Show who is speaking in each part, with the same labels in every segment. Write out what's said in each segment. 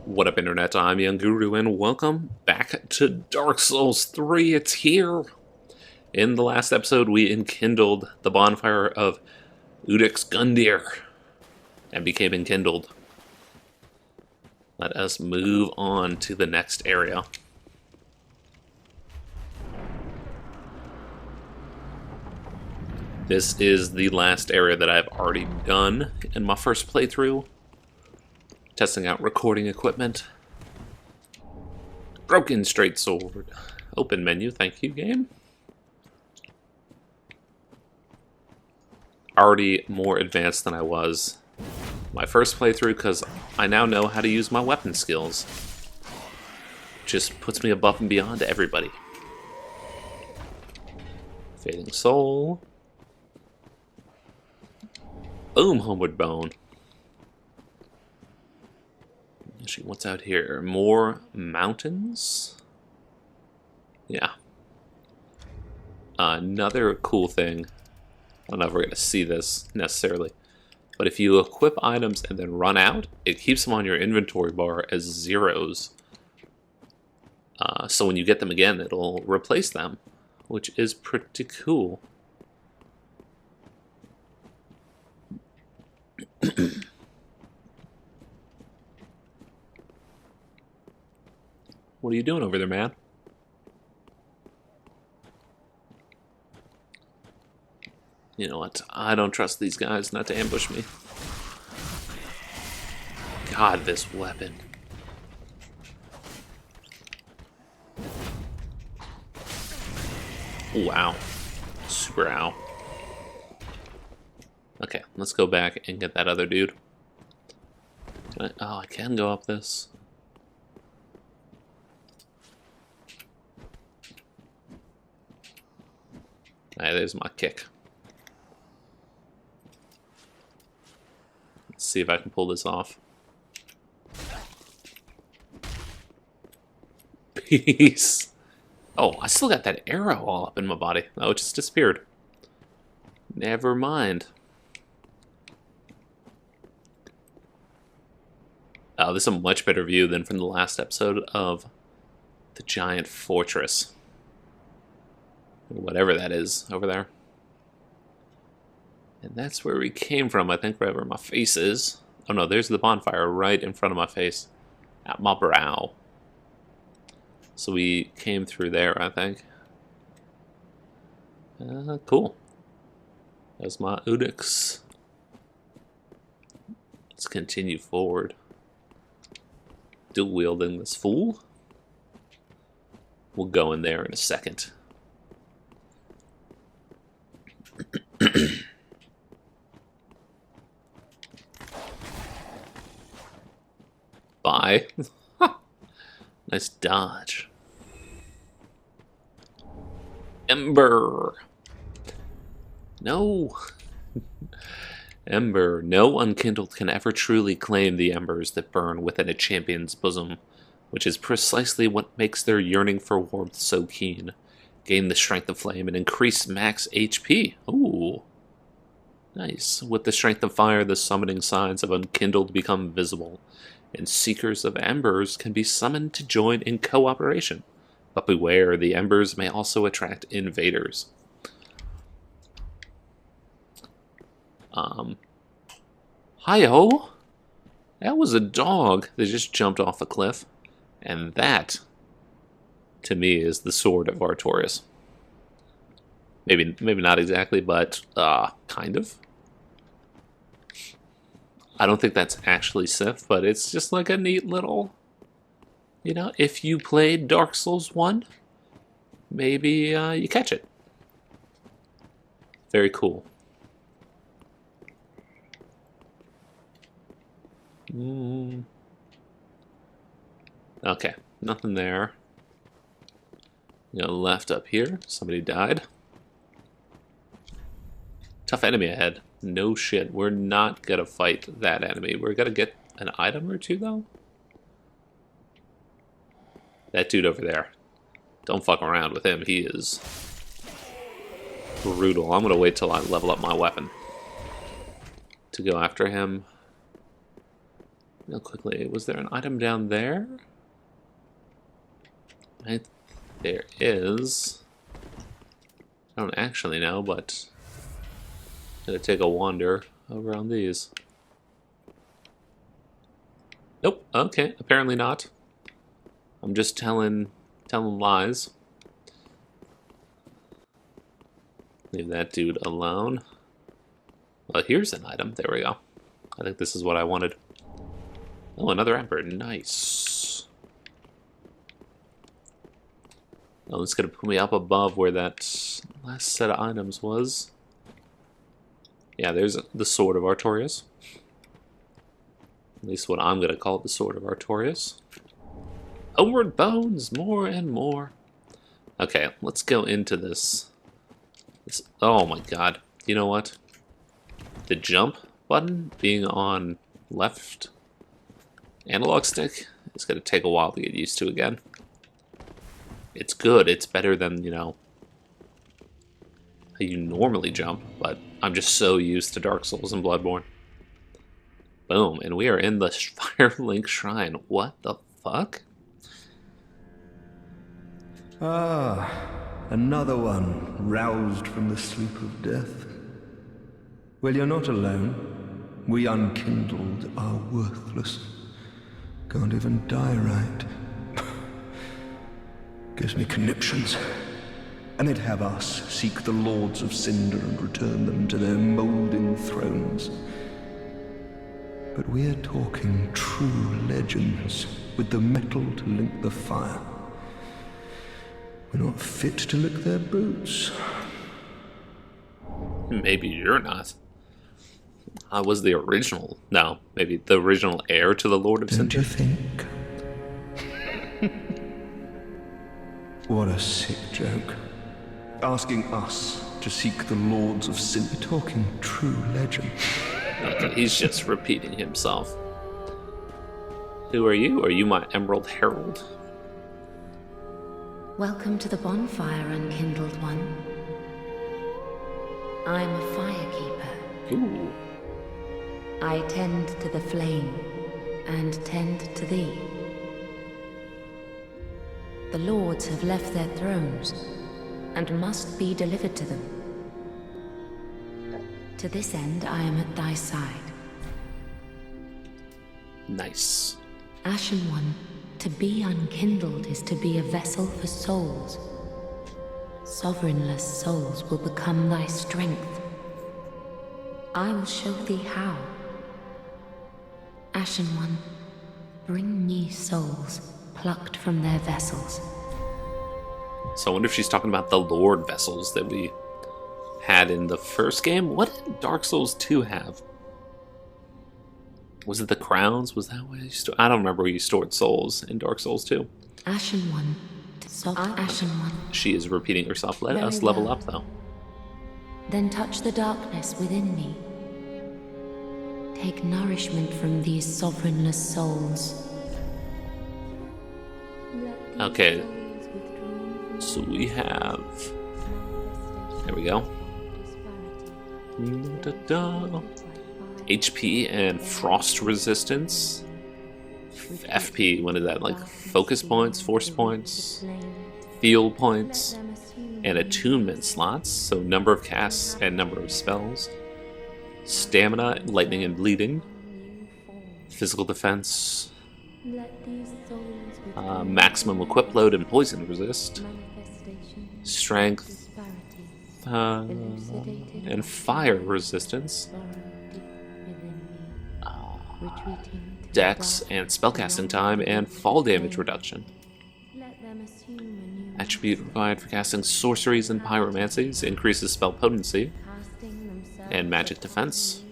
Speaker 1: What up, Internet? I'm Young Guru, and welcome back to Dark Souls 3. It's here! In the last episode, we enkindled the bonfire of Udex Gundyr and became enkindled. Let us move on to the next area. This is the last area that I've already done in my first playthrough. Testing out recording equipment. Broken straight sword. Open menu, thank you, game. Already more advanced than I was my first playthrough because I now know how to use my weapon skills. Just puts me above and beyond everybody. Fading Soul. Boom, Homeward Bone. Actually, what's out here? More mountains? Yeah. Another cool thing. I don't know if we're going to see this necessarily. But if you equip items and then run out, it keeps them on your inventory bar as zeros. So when you get them again, it'll replace them, which is pretty cool. What are you doing over there, man? You know what? I don't trust these guys not to ambush me. God, this weapon. Wow. Super ow. Okay, let's go back and get that other dude. I can go up this. Alright, there's my kick. Let's see if I can pull this off. Peace. Oh, I still got that arrow all up in my body. Oh, it just disappeared. Never mind. Oh, this is a much better view than from the last episode of the giant fortress. Whatever that is over there. And that's where we came from, I think, wherever my face is. Oh no, there's the bonfire right in front of my face. At my brow. So we came through there, I think. Cool. There's my Udex. Let's continue forward. Dual wielding this fool. We'll go in there in a second. Bye. Nice dodge. Ember. No. Ember. No unkindled can ever truly claim the embers that burn within a champion's bosom, which is precisely what makes their yearning for warmth so keen. Gain the strength of flame and increase max HP. Ooh. Nice. With the strength of fire, the summoning signs of unkindled become visible, and seekers of embers can be summoned to join in cooperation. But beware, the embers may also attract invaders. Hi-oh! That was a dog that just jumped off a cliff. And that, to me, is the sword of Artorias. Maybe not exactly, but kind of. I don't think that's actually Sif, but it's just like a neat little, you know, if you played Dark Souls 1, maybe you catch it. Very cool. Okay, nothing there. You know, left up here. Somebody died. Tough enemy ahead. No shit. We're not gonna fight that enemy. We're gonna get an item or two, though. That dude over there. Don't fuck around with him. He is brutal. I'm gonna wait till I level up my weapon to go after him. real quickly. Was there an item down there? There is. I don't actually know, but I'm gonna take a wander around these. Nope. Okay. Apparently not. I'm just telling lies. Leave that dude alone. Well, here's an item. There we go. I think this is what I wanted. Oh, another ember. Nice. Oh, it's gonna put me up above where that last set of items was. Yeah, there's the Sword of Artorias. At least what I'm gonna call it, the Sword of Artorias. Homeward bones, more and more. Okay, let's go into this. Oh my god. You know what? The jump button being on left analog stick is going to take a while to get used to again. It's good. It's better than, you know, how you normally jump, but I'm just so used to Dark Souls and Bloodborne. Boom, and we are in the Firelink Shrine. What the fuck?
Speaker 2: Ah, another one roused from the sleep of death. Well, you're not alone. We unkindled are worthless. Can't even die right. Gives me conniptions. And they'd have us seek the Lords of Cinder and return them to their moulding thrones. But we're talking true legends, with the metal to link the fire. We're not fit to lick their boots.
Speaker 1: Maybe you're not. I was the original. No, maybe the original heir to the Lord of Cinder.
Speaker 2: Don't you think? What a sick joke. Asking us to seek the Lords of Sin. We're talking true legend.
Speaker 1: Okay, he's just repeating himself. Who are you? Are you my Emerald Herald?
Speaker 3: Welcome to the bonfire, unkindled one. I'm a firekeeper.
Speaker 1: Ooh.
Speaker 3: I tend to the flame, and tend to thee. The lords have left their thrones, and must be delivered to them. To this end, I am at thy side.
Speaker 1: Nice.
Speaker 3: Ashen One, to be unkindled is to be a vessel for souls. Sovereignless souls will become thy strength. I will show thee how. Ashen One, bring me souls plucked from their vessels.
Speaker 1: So I wonder if she's talking about the Lord vessels that we had in the first game. What did Dark Souls 2 have? Was it the crowns? Was that where you stored? I don't remember where you stored souls in Dark Souls 2.
Speaker 3: Ashen One, Ashen One.
Speaker 1: She is repeating herself. Let
Speaker 3: Very
Speaker 1: us level
Speaker 3: well.
Speaker 1: up, though.
Speaker 3: Then touch the darkness within me. Take nourishment from these sovereignless souls.
Speaker 1: Okay. So we have... There we go. Da-da. HP and frost resistance. FP, what is that? Like focus points, force points, feel points, and attunement slots. So number of casts and number of spells. Stamina, lightning and bleeding. Physical defense. Maximum equip load and poison resist. Strength. And fire resistance. Dex and spellcasting time and fall damage reduction. Attribute required for casting sorceries and pyromancies increases spell potency and magic defense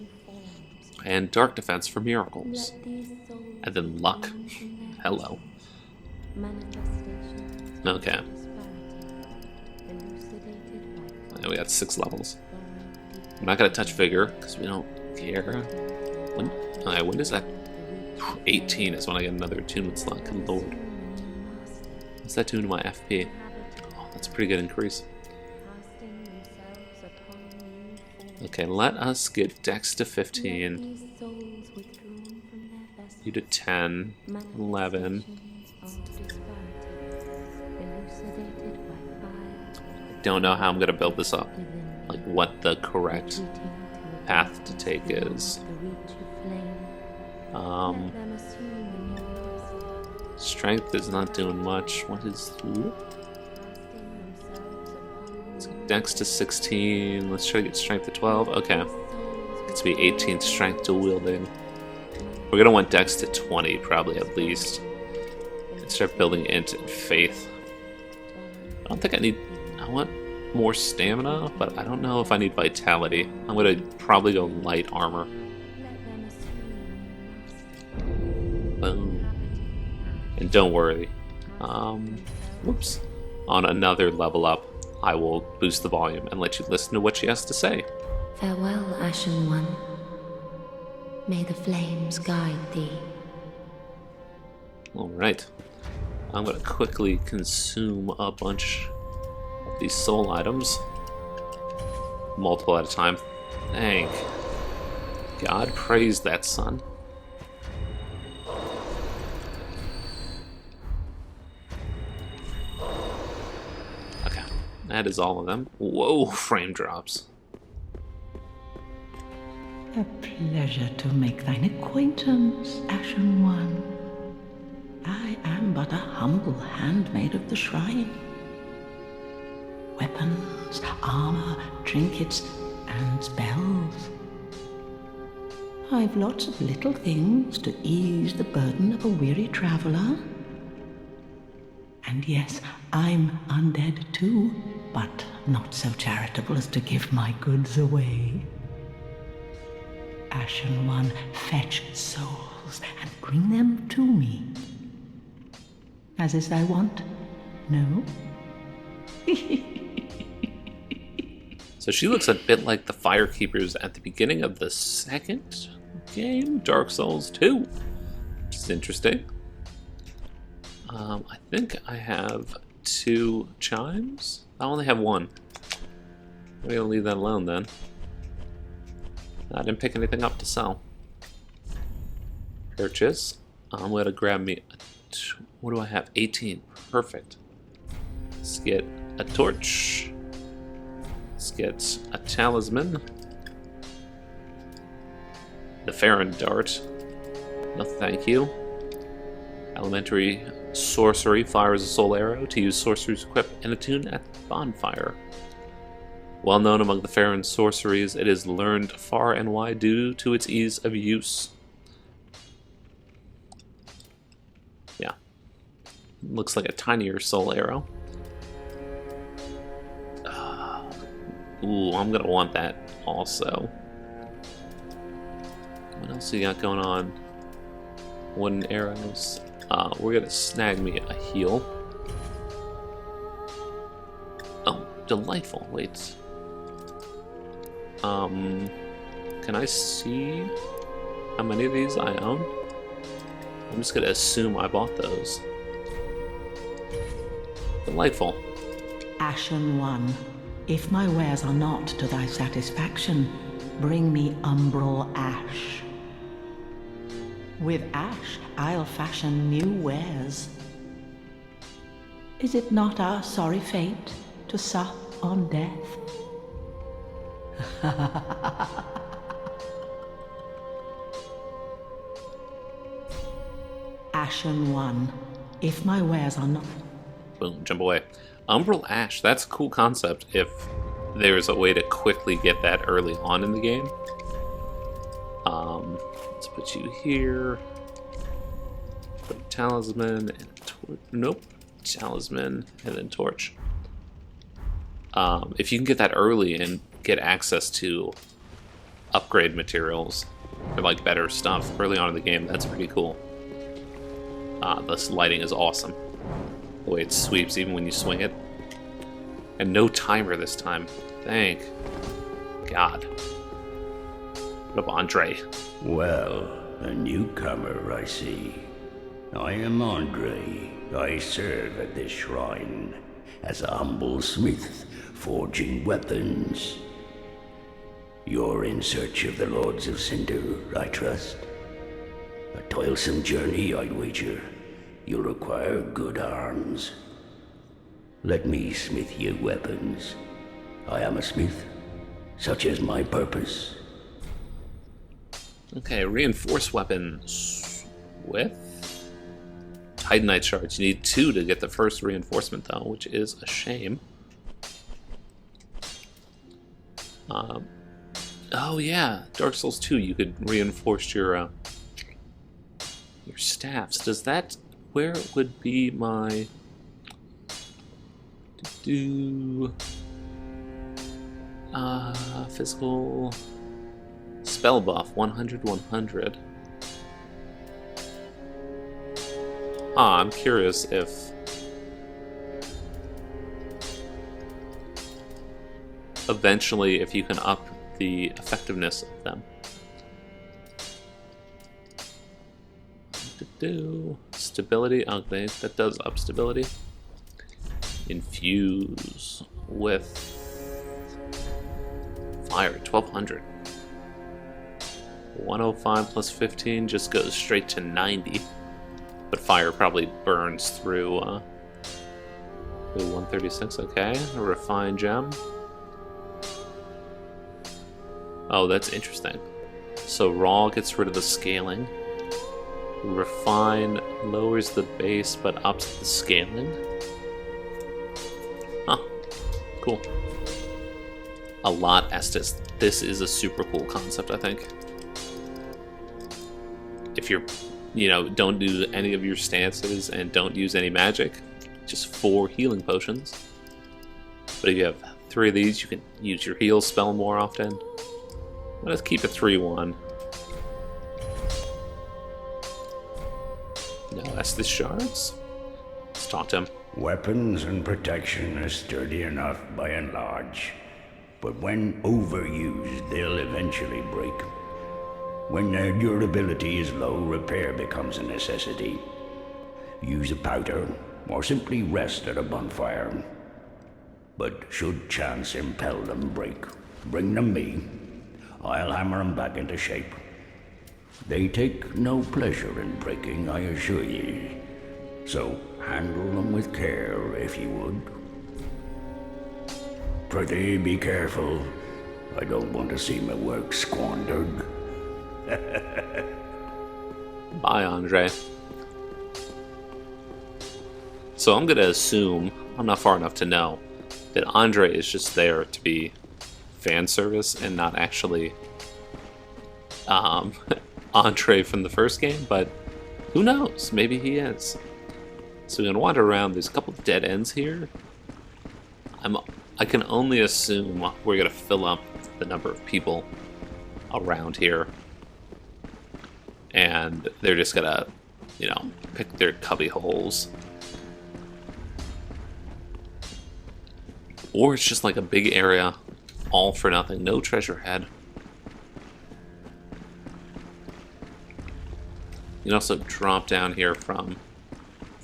Speaker 1: and dark defense for miracles. And then luck. Hello. Okay. And we got 6 levels. I'm not gonna touch vigor because we don't care. When is that? 18 is when I get another attunement slot. Good lord. What's that doing to my FP? Oh, that's a pretty good increase. Okay, let us get Dex to 15. You did 10, 11. I don't know how I'm gonna build this up. Like what the correct path to take is. Strength is not doing much. What is Dex to 16. Let's try to get strength to 12. Okay. It's be 18th strength dual wielding. We're gonna want Dex to 20, probably at least. And start building int and faith. I don't think I want more stamina, but I don't know if I need vitality. I'm gonna probably go light armor. Boom. And don't worry. Whoops. On another level up, I will boost the volume and let you listen to what she has to say.
Speaker 3: Farewell, Ashen One. May the flames guide thee.
Speaker 1: Alright. I'm gonna quickly consume a bunch of these soul items. Multiple at a time. Thank God, praise that son. Okay, that is all of them. Whoa, frame drops.
Speaker 4: A pleasure to make thine acquaintance, Ashen One. I am but a humble handmaid of the shrine. Weapons, armor, trinkets, and spells. I've lots of little things to ease the burden of a weary traveler. And yes, I'm undead too, but not so charitable as to give my goods away. Ashen One, fetch souls and bring them to me. As is thy wont, no?
Speaker 1: So she looks a bit like the Firekeepers at the beginning of the second game, Dark Souls 2. Which is interesting. I think I have 2 chimes. I only have 1. I'm gonna leave that alone then. I didn't pick anything up to sell. Purchase. I'm gonna grab me what do I have? 18. Perfect. Let's get a torch. Let's get a talisman. The Farron dart. No thank you. Elementary sorcery fires a soul arrow to use sorceries equipped and attune at the bonfire. Well known among the Farron sorceries, it is learned far and wide due to its ease of use. Yeah. Looks like a tinier soul arrow. Ooh, I'm gonna want that also. What else we got going on? Wooden arrows. We're gonna snag me a heal. Oh, delightful. Wait. Can I see how many of these I own? I'm just gonna assume I bought those. Delightful.
Speaker 4: Ashen One, if my wares are not to thy satisfaction, bring me umbral ash. With ash, I'll fashion new wares. Is it not our sorry fate to sup on death? Ashen One, if my wares are not...
Speaker 1: Boom, jump away. Umbral Ash, that's a cool concept if there's a way to quickly get that early on in the game. Let's put you here. Put a talisman and a torch. Nope. Talisman and then torch. If you can get that early and get access to upgrade materials or like better stuff early on in the game, that's pretty cool. This lighting is awesome. The way it sweeps even when you swing it. And no timer this time. Thank God. What up, Andre?
Speaker 5: Well, a newcomer, I see. I am Andre. I serve at this shrine as a humble smith, forging weapons. You're in search of the Lords of Cinder, I trust? A toilsome journey, I'd wager. You'll require good arms. Let me smith you weapons. I am a smith. Such is my purpose.
Speaker 1: Okay, reinforced weapons with Titanite shards. You need 2 to get the first reinforcement, though, which is a shame. Oh yeah, Dark Souls 2. You could reinforce your staffs. Does that? Where would be my? Physical spell buff 100 100. I'm curious if eventually if you can up the effectiveness of them. Stability, okay, that does up stability. Infuse with fire, 1200. 105 plus 15 just goes straight to 90. But fire probably burns through 136, okay. A refined gem. Oh, that's interesting. So raw gets rid of the scaling. Refine lowers the base but ups the scaling. Huh. Cool. A lot Estus. This is a super cool concept, I think. If you're, don't do any of your stances and don't use any magic, just 4 healing potions. But if you have 3 of these, you can use your heal spell more often. Let's keep it 3-1. No Estus shards. Let's talk to him.
Speaker 5: Weapons and protection are sturdy enough by and large, but when overused, they'll eventually break. When their durability is low, repair becomes a necessity. Use a powder, or simply rest at a bonfire. But should chance impel them break, bring them me. I'll hammer them back into shape. They take no pleasure in breaking, I assure ye. So handle them with care, if you would. Prithee, be careful. I don't want to see my work squandered.
Speaker 1: Bye, Andre. So I'm gonna assume, I'm not far enough to know, that Andre is just there to be fan service and not actually Andre from the first game, but who knows? Maybe he is. So we're gonna wander around. There's a couple of dead ends here. I can only assume we're gonna fill up the number of people around here, and they're just gonna, pick their cubby holes. Or it's just like a big area, all for nothing, no treasure head. You can also drop down here from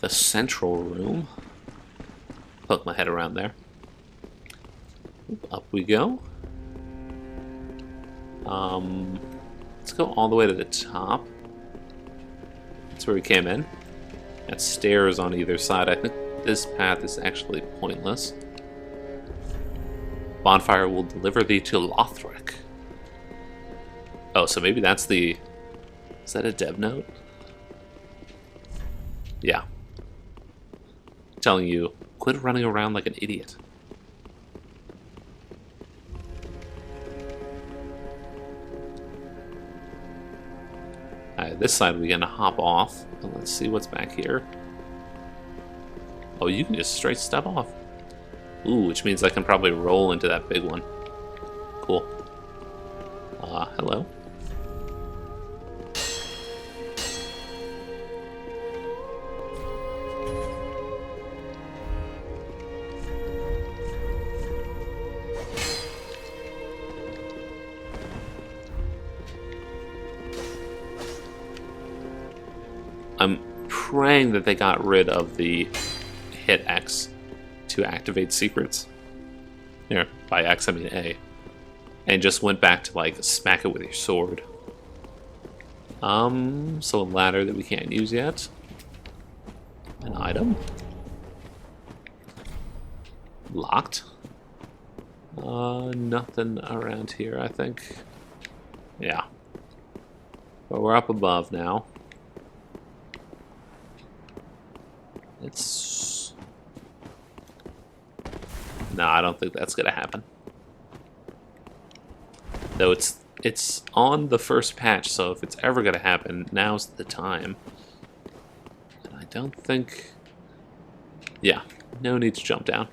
Speaker 1: the central room. Poke my head around there. Up we go. Let's go all the way to the top. That's where we came in. Got stairs on either side. I think this path is actually pointless. Bonfire will deliver thee to Lothric. Oh, so maybe that's the... Is that a dev note? Yeah. Telling you, quit running around like an idiot. Alright, this side we're gonna hop off. And let's see what's back here. Oh, you can just straight step off. Ooh, which means I can probably roll into that big one. Cool. Hello. I'm praying that they got rid of the hit X to activate secrets. Here, by X I mean A. And just went back to like smack it with your sword. So a ladder that we can't use yet. An item. Locked. Nothing around here, I think. Yeah. But we're up above now. It's... No, I don't think that's gonna happen. Though it's on the first patch, so if it's ever gonna happen, now's the time. And I don't think... Yeah, no need to jump down.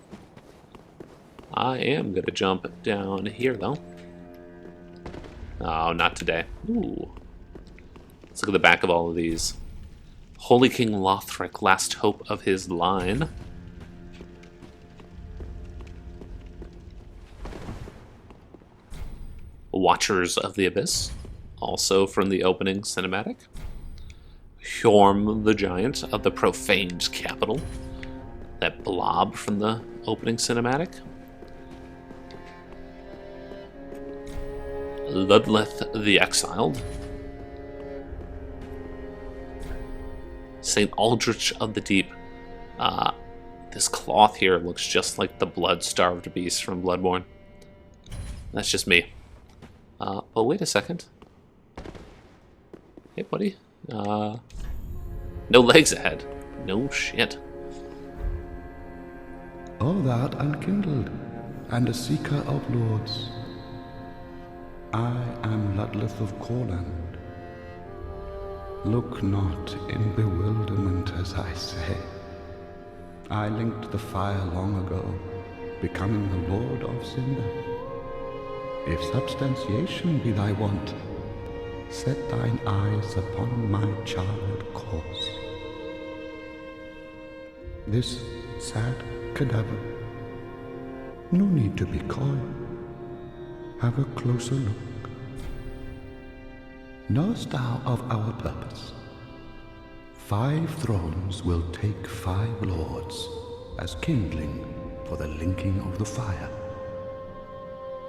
Speaker 1: I am gonna jump down here, though. Oh, not today. Ooh. Let's look at the back of all of these. Holy King Lothric, last hope of his line. Watchers of the Abyss, also from the opening cinematic. Hjorm the Giant of the Profaned Capital, that blob from the opening cinematic. Ludleth the Exiled. St. Aldrich of the Deep. This cloth here looks just like the blood-starved beast from Bloodborne. That's just me. But wait a second. Hey, buddy. No legs ahead. No shit.
Speaker 2: O thou unkindled, and a seeker of lords. I am Ludleth of Corland. Look not in bewilderment as I say. I linked the fire long ago, becoming the Lord of Cinder. If substantiation be thy want, set thine eyes upon my charred corse. This sad cadaver, no need to be coy. Have a closer look. Knowest thou of our purpose? 5 thrones will take 5 lords as kindling for the linking of the fire.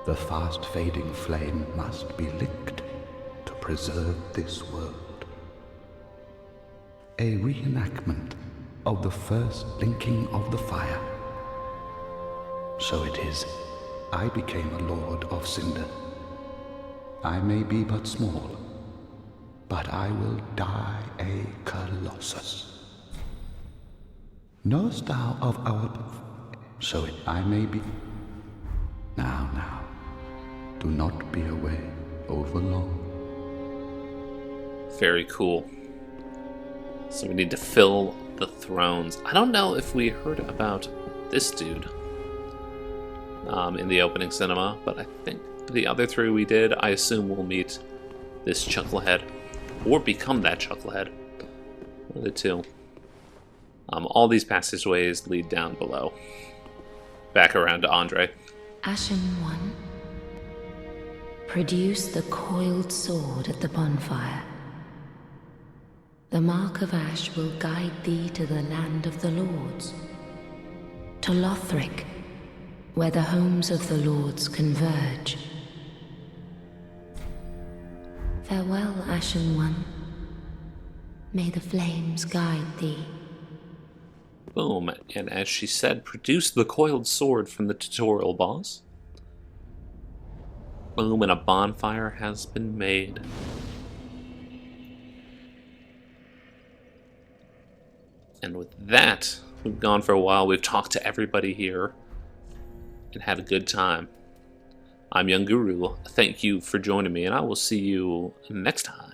Speaker 2: The fast-fading flame must be licked to preserve this world. A reenactment of the first linking of the fire. So it is, I became a Lord of Cinder. I may be but small, but I will die a Colossus. Knowest thou of our... So it I may be... Now, do not be away over long.
Speaker 1: Very cool. So we need to fill the thrones. I don't know if we heard about this dude in the opening cinema, but I think the other 3 we did. I assume we'll meet this Chucklehead, or become that Chucklehead. One of the 2. All these passageways lead down below. Back around to Andre.
Speaker 3: Ashen One, produce the coiled sword at the bonfire. The mark of ash will guide thee to the land of the lords, to Lothric, where the homes of the lords converge. Farewell, Ashen One. May the flames guide thee.
Speaker 1: Boom, and as she said, produce the coiled sword from the tutorial boss. Boom, and a bonfire has been made. And with that, we've gone for a while, we've talked to everybody here, and had a good time. I'm Young Guru, thank you for joining me, and I will see you next time.